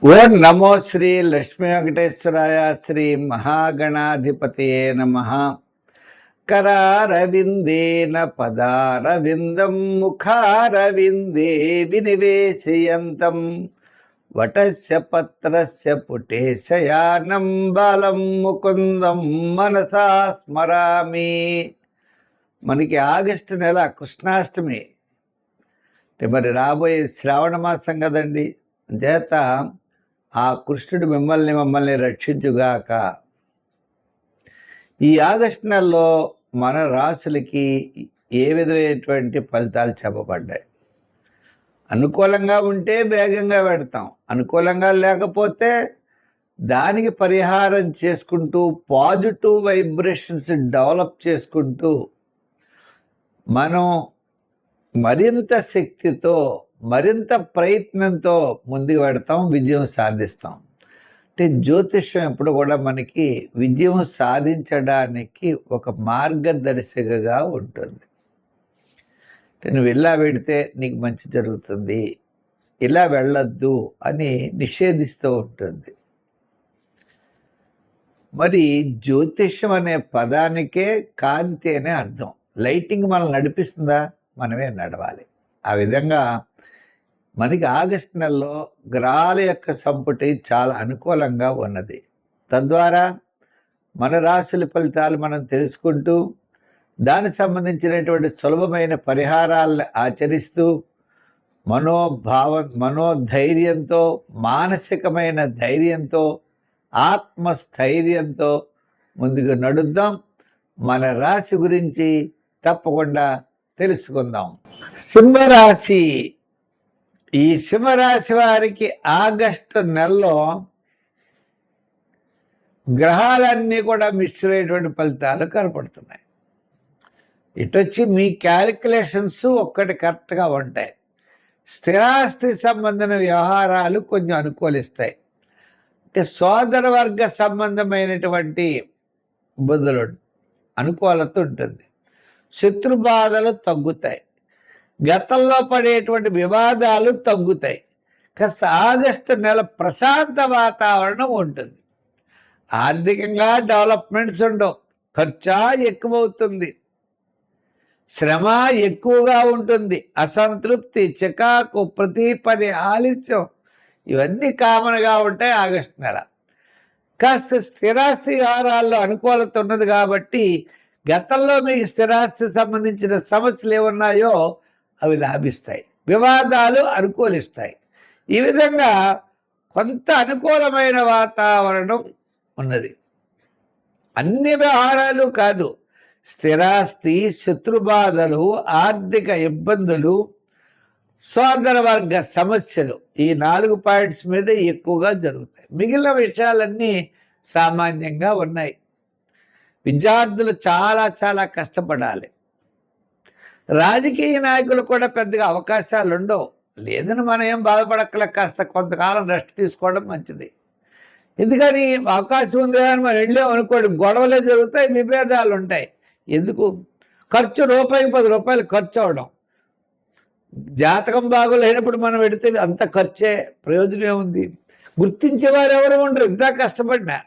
ఓం నమో శ్రీ లక్ష్మీ వెంకటేశ్వరాయ. శ్రీ మహాగణాధిపతయే నమః. కరారవిందేన పదారవిందం ముఖారవిందే వినివేశయంతం వటస్య పత్రస్య పుటే శయానం బాలం ముకుందం మనసా స్మరామి. మనకి ఆగస్టు నెల కృష్ణాష్టమి అంటే మరి రాబోయే శ్రావణ మాసం కదండి. చేత ఆ కృష్ణుడు మమ్మల్ని రక్షించుగాక. ఈ ఆగస్టు నెలలో మన రాశులకి ఏ విధమైనటువంటి ఫలితాలు చెప్పబడ్డాయి? అనుకూలంగా ఉంటే వేగంగా పెడతాం, అనుకూలంగా లేకపోతే దానికి పరిహారం చేసుకుంటూ పాజిటివ్ వైబ్రేషన్స్ డెవలప్ చేసుకుంటూ మనం మరింత శక్తితో మరింత ప్రయత్నంతో ముందుకు పెడతాం, విజయం సాధిస్తాం. అంటే జ్యోతిష్యం ఎప్పుడు కూడా మనకి విజయం సాధించడానికి ఒక మార్గదర్శికగా ఉంటుంది. అంటే నువ్వు ఇలా పెడితే నీకు మంచి జరుగుతుంది, ఇలా వెళ్ళొద్దు అని నిషేధిస్తూ ఉంటుంది. మరి జ్యోతిష్యం అనే పదానికే కాంతి అనే అర్థం. లైటింగ్ మనల్ని నడిపిస్తుందా? మనమే నడవాలి. ఆ విధంగా మనకి ఆగస్టు నెలలో గ్రహాల యొక్క సంపుటి చాలా అనుకూలంగా ఉన్నది. తద్వారా మన రాశుల ఫలితాలు మనం తెలుసుకుంటూ దానికి సంబంధించినటువంటి సులభమైన పరిహారాలను ఆచరిస్తూ మనోధైర్యంతో, మానసికమైన ధైర్యంతో, ఆత్మస్థైర్యంతో ముందుకు నడుద్దాం. మన రాశి గురించి తప్పకుండా తెలుసుకుందాం. సింహరాశి. ఈ సింహరాశి వారికి ఆగస్టు నెలలో గ్రహాలన్నీ కూడా మిశ్రమైనటువంటి ఫలితాలు కనపడుతున్నాయి. ఇటొచ్చి మీ క్యాలిక్యులేషన్స్ ఒక్కటి కరెక్ట్గా ఉంటాయి. స్థిరాస్తి సంబంధమైన వ్యవహారాలు కొంచెం అనుకూలిస్తాయి. అంటే సోదర వర్గ సంబంధమైనటువంటి ఇబ్బందులు అనుకూలత ఉంటుంది. శత్రుబాధలు తగ్గుతాయి. గతంలో పడేటువంటి వివాదాలు తగ్గుతాయి. కాస్త ఆగస్టు నెల ప్రశాంత వాతావరణం ఉంటుంది. ఆర్థికంగా డెవలప్మెంట్స్ ఉండవు, ఖర్చు ఎక్కువవుతుంది, శ్రమ ఎక్కువగా ఉంటుంది, అసంతృప్తి, చికాకు, ప్రతి పని ఆలస్యం, ఇవన్నీ కామన్గా ఉంటాయి ఆగస్టు నెల. కాస్త స్థిరాస్తి వ్యవహారాల్లో అనుకూలత ఉన్నది కాబట్టి గతంలో మీకు స్థిరాస్తి సంబంధించిన సమస్యలు ఏమున్నాయో అవి లాభిస్తాయి, వివాదాలు అనుకూలిస్తాయి. ఈ విధంగా కొంత అనుకూలమైన వాతావరణం ఉన్నది. అన్ని వ్యవహారాలు కాదు, స్థిరాస్తి, శత్రుబాధలు, ఆర్థిక ఇబ్బందులు, సోదర వర్గ సమస్యలు, ఈ 4 పాయింట్స్ మీద ఎక్కువగా జరుగుతాయి. మిగిలిన విషయాలన్నీ సామాన్యంగా ఉన్నాయి. విద్యార్థులు చాలా చాలా కష్టపడాలి. రాజకీయ నాయకులు కూడా పెద్దగా అవకాశాలు ఉండవు. లేదని మనం ఏం బాధపడక్కలే, కాస్త కొంతకాలం రెస్ట్ తీసుకోవడం మంచిది. ఎందుకని అవకాశం ఉంది కానీ మనం వెళ్ళాం అనుకోండి, గొడవలే జరుగుతాయి, విభేదాలు ఉంటాయి. ఎందుకు? ఖర్చు రూపాయికి 10 రూపాయలు ఖర్చు అవడం. జాతకం బాగోలేనప్పుడు మనం పెడితే అంత ఖర్చే, ప్రయోజనం ఏముంది? గుర్తించేవారు ఎవరు ఉండరు. ఇంత కష్టపడినా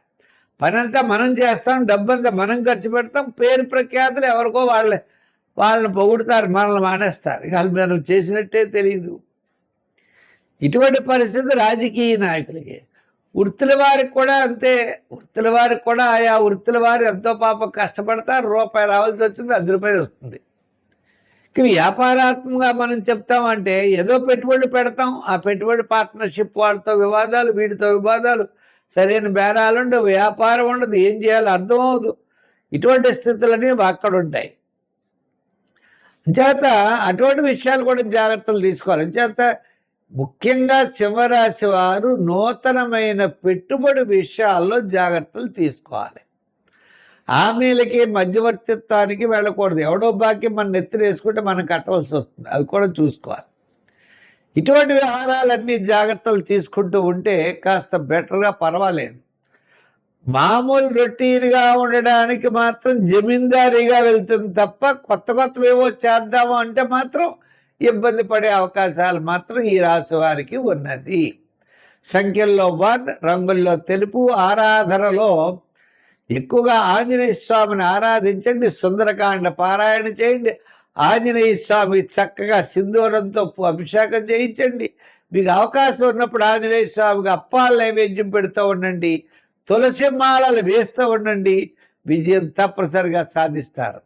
పనంతా మనం చేస్తాం, డబ్బంతా మనం ఖర్చు పెడతాం, పేరు ప్రఖ్యాతులు ఎవరికో వాళ్ళని పొగుడుతారు, మనల్ని మానేస్తారు. ఇక మనం చేసినట్టే తెలియదు. ఇటువంటి పరిస్థితి రాజకీయ నాయకులకి. వృత్తుల వారికి కూడా అంతే. వృత్తుల వారికి కూడా ఆయా వృత్తుల వారు ఎంతో పాపం కష్టపడతారు, రూపాయి రావాల్సి వచ్చింది, 10 రూపాయలు వస్తుంది. ఇక వ్యాపారాత్మకంగా మనం చెప్తామంటే ఏదో పెట్టుబడులు పెడతాం, ఆ పెట్టుబడి పార్ట్నర్షిప్ వాళ్ళతో వివాదాలు, వీటితో వివాదాలు, సరైన బేరాలు ఉండవు, వ్యాపారం ఉండదు, ఏం చేయాలో అర్థం అవ్వదు. ఇటువంటి స్థితులన్నీ అక్కడ ఉంటాయి. చేత అటువంటి విషయాలు కూడా జాగ్రత్తలు తీసుకోవాలి. చేత ముఖ్యంగా సింహరాశి వారు నూతనమైన పెట్టుబడి విషయాల్లో జాగ్రత్తలు తీసుకోవాలి. హామీలకి, మధ్యవర్తిత్వానికి వెళ్ళకూడదు. ఎవడో బాకీ మన నెత్తిన వేసుకుంటే మనం కట్టవలసి వస్తుంది, అది కూడా చూసుకోవాలి. ఇటువంటి వ్యవహారాలన్నీ జాగ్రత్తలు తీసుకుంటూ ఉంటే కాస్త బెటర్గా, పర్వాలేదు. మామూలు రొటీన్గా ఉండడానికి మాత్రం జమీందారీగా వెళ్తుంది తప్ప కొత్తవేవో చేద్దాము అంటే మాత్రం ఇబ్బంది పడే అవకాశాలు మాత్రం ఈ రాశి వారికి ఉన్నది. సంఖ్యల్లో 1, రంగుల్లో తెలుపు. ఆరాధనలో ఎక్కువగా ఆంజనేయ స్వామిని ఆరాధించండి, సుందరకాండ పారాయణ చేయండి, ఆంజనేయ స్వామి చక్కగా సింధూరంతో అభిషేకం చేయించండి. మీకు అవకాశం ఉన్నప్పుడు ఆంజనేయ స్వామికి అప్పాల నైవేద్యం పెడుతూ ఉండండి, తులసి మాలలు వేస్తూ ఉండండి. విజయం తప్పనిసరిగా సాధిస్తారు.